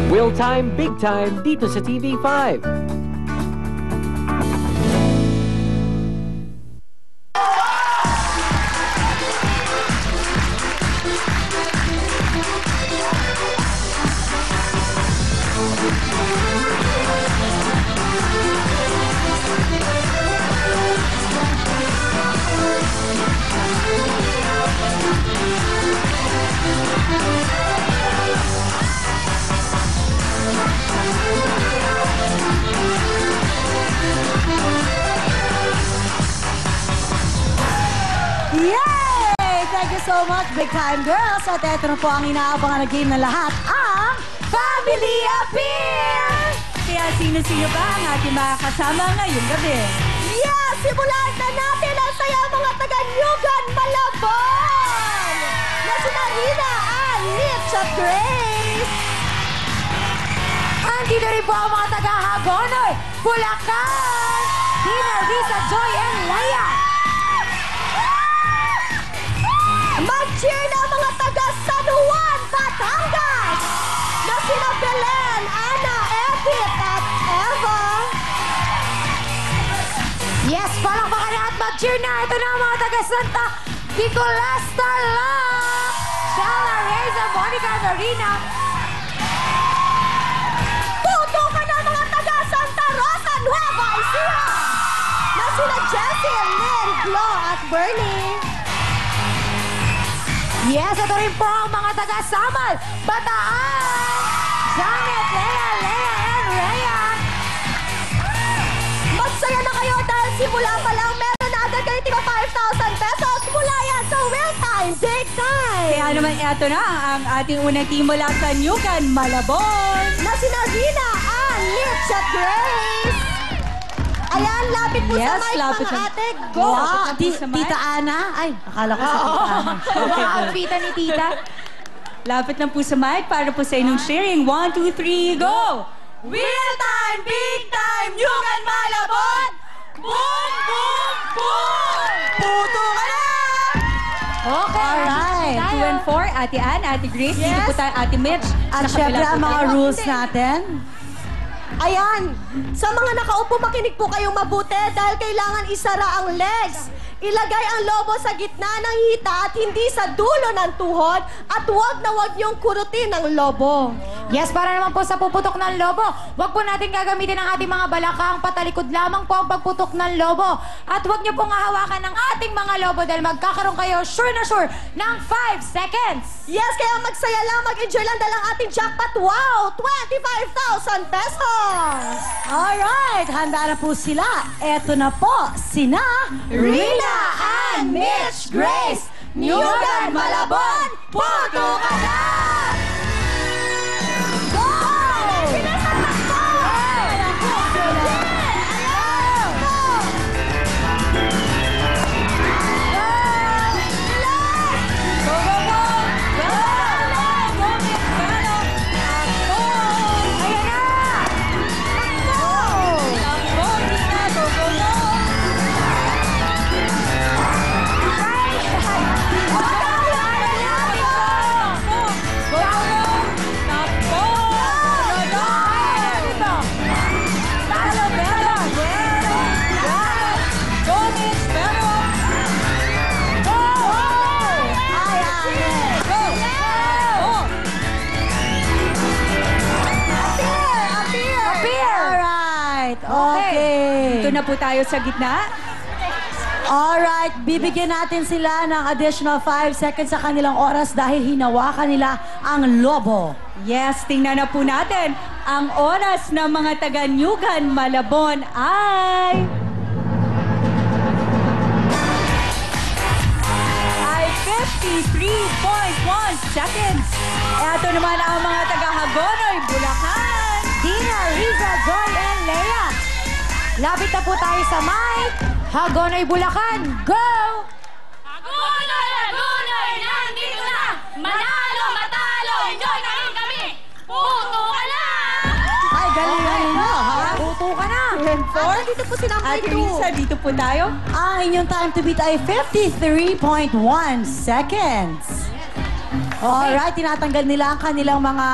Will Time, Big Time dito sa TV5. Yay! Thank you so much, Big Time Girls. At eto na po ang inaabangan na game na lahat, ang Family Appeal! Kaya sino-sino ba ang ating mga kasama ngayong gabi? Yes! Simulan na natin ang saya mga taga-Nyugan Malabon! Na sina Rina, Ann, Mitch at Grace! Andito rin po ang mga taga-Hagonoy, Bulacan, Tina, Risa, Joy, and Leia. Mag-cheer na ang mga taga-San Juan, Batangas! Na sina Belen, Ana, Edith at Eva! Yes, palakpakan na at mag-cheer na. Ito na ang mga taga-Santa Nicolas, Tarlac, Shella, Reza, Monica, Norina. Puto ka na mga taga-Santa Rosa, Nueva Ecija! Na sina Jessie, Lynn, Glo at Bernie! Yes, ito rin po ang mga taga-Samal, Bataan, Janet, Lea, and Rhea. Magsaya na kayo dahil simula pa lang meron na agad kayo tika 5,000 pesos mula yan sa Real Time, Big Time! Kaya naman eto na ang ating unang team mula sa Nyugan Malabon. Na sina Rina, Ann, Mitch at Grace! Ayan, lapit po sa mic lapit mga na. ate. Go! Lapit na po sa mic. Tita Ana? Ay, akala ko sa Tita Ana. Okay, ang pita ni Tita. Lapit lang po sa mic para po sa inyong sharing. 1, 2, 3, go! Real Time, Big Time, Nyugan Malabon! Boom, boom, boom! Puto ka na! Okay, Alright. 2 and 4, Ate Ann, Ate Grace, dito Yes. po tayo, Ate Mitch. At Sa syempre kabila ang po mga tayo. rules natin. Ayan, sa mga nakaupo, makinig po kayong mabuti dahil kailangan isara ang legs. Ilagay ang lobo sa gitna ng hita at hindi sa dulo ng tuhod at huwag na huwag niyong kurutin ang lobo. Yes, para naman po sa puputok ng lobo, huwag po natin gagamitin ang ating mga balakang, patalikod lamang po ang pagputok ng lobo. At huwag niyo pong hahawakan ng ating mga lobo dahil magkakaroon kayo, sure na sure, ng 5 seconds. Yes, kaya magsaya lang, mag-enjoy lang dahil ang ating jackpot, wow, 25,000 pesos! Alright, handa na po sila. Eto na po, sina Rina, Ann, Mitch, Grace, Nyugan Malabon, puto ka na! Go! Bilis ang takbo! Ayan po sila. Ayan! Go! Go! Go, go, go! Go! Go, Miss Bano! Takbo! Ayan na! Takbo, Tina! Go, go, go! Okay. Ito na po tayo sa gitna. Alright, bibigyan natin sila ng additional 5 seconds sa kanilang oras dahil hinawakan nila ang lobo. Yes, tingnan na po natin. Ang oras ng mga taga-Nyugan Malabon ay 53.1 seconds. Ito naman ang mga taga-Hagonoy, Bulacan. Tina, Riza, Joy, and Leia. Lapit na po tayo sa mic. Hagonoy, Bulacan, go! Hagonoy, Hagonoy, nandito na! Manalo, matalo, enjoy na rin kami! Puto ka na! Ay, galing nyo, ha? Puto ka na! At dito po si number Ate 2. Risa, dito po tayo. Ang inyong time to beat ay 53.1 seconds. Alright, tinatanggal nila ang kanilang mga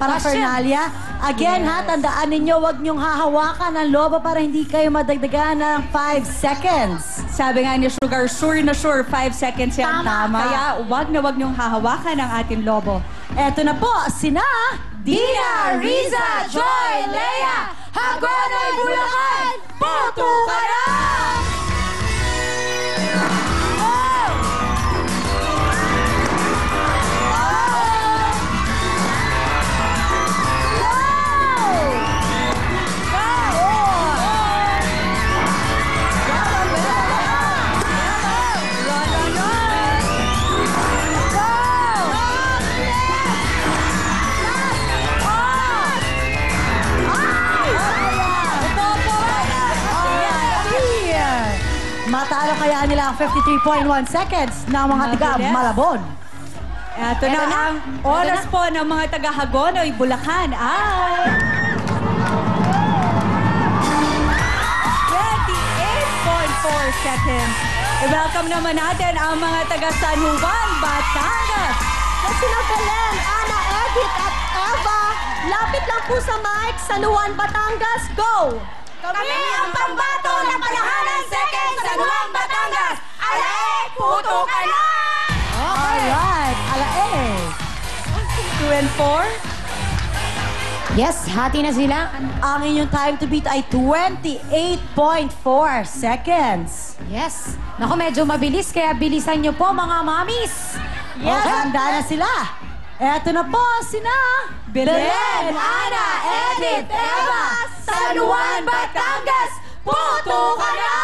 paraphernalia. Again ha, tandaan ninyo, wag niyong hahawakan ang lobo para hindi kayo madagdagan ng 5 seconds. Sabi nga ni Sugar, sure na sure, 5 seconds yan. Tama. Kaya wag na wag niyong hahawakan ang ating lobo. Eto na po, sina Dina, Riza, Joy, Leia, Hagonoy, Bulacan, puto ka na! Matalo kaya nila ang 53.1 seconds ng mga tiga Mabilis. Malabon. Eto na ang oras po ng mga taga-Hagonoy, Bulacan ay... 28.4 seconds. I-welcome naman natin ang mga taga-San Juan, Batangas. Na sina Belen, Ana, Edith at Eva. Lapit lang po sa mic, San Juan, Batangas. Go! Kami ang pambato ng palahanan second sa Nuang Batangas. Alae, puto ka na! Alright, alae. 2 and 4. Yes, hati na sila. Ang inyong time to beat ay 28.4 seconds. Yes. Naku, medyo mabilis, kaya bilisan niyo po mga mamis. Yes. Handa na sila. Eto na po, sina Belen, Ana, Edith, Eva, San Juan, Batangas, puto ka na!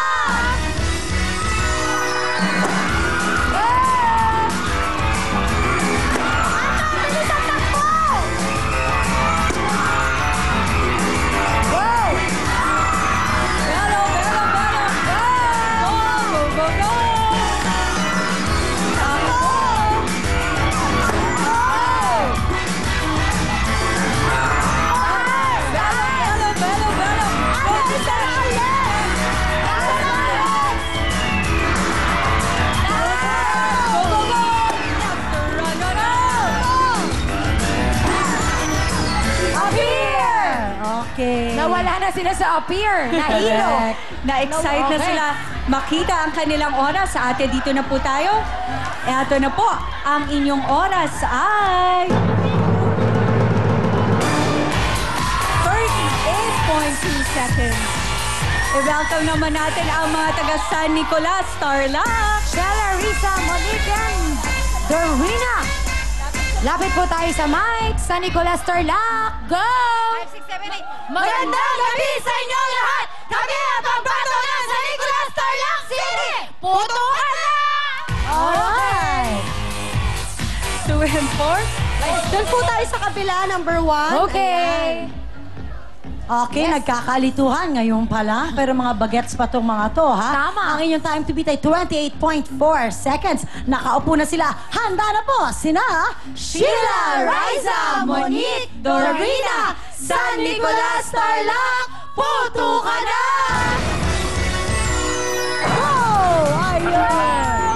Okay. Nawala na sila sa appear. Nahilo. Correct. Na-excite na Okay. sila makita ang kanilang oras. Sa ate, dito na po tayo. Eto na po, ang inyong oras ay... 38.2 seconds. I-welcome naman natin ang mga taga San Nicolas, Tarlac. Shella, Risa, Monique, and Dorina. Lapit po tayo sa mic. San Nicolas, Tarlac. Go! 5, 6, 7, 8. Magandang gabi sa inyo lahat! Kami ang pambato ng San Nicolas, Tarlac City! Puto ka na! Alright. 2 and 4. Doon po tayo sa kabila, number 1. Okay. Okay, nagkakalituhan ngayon pala. Pero mga bagets pa tong mga to, ha? Tama. Ang inyong time to beat ay 28.4 seconds. Nakaupo na sila. Handa na po sina Sheila, Riza, Monique, Dorina, San Nicolas, Tarlac, puto ka na! Oh! Ayun!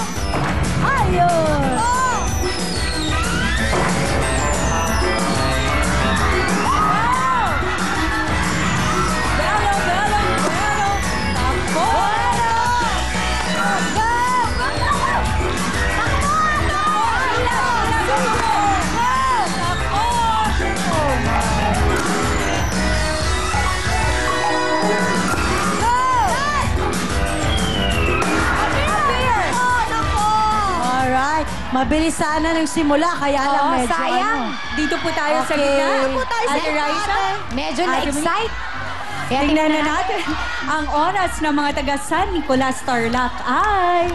Ayun! Alright. Mabilis sana ng simula, kaya lang Oo, medyo sayang. Dito po tayo sa Okay. gitna. Dito po tayo sa Ate gitna, Raisa. ate. Medyo Ate na-excite. Kaya Tingnan na natin ang oras ng mga taga San Nicolas, Tarlac ay...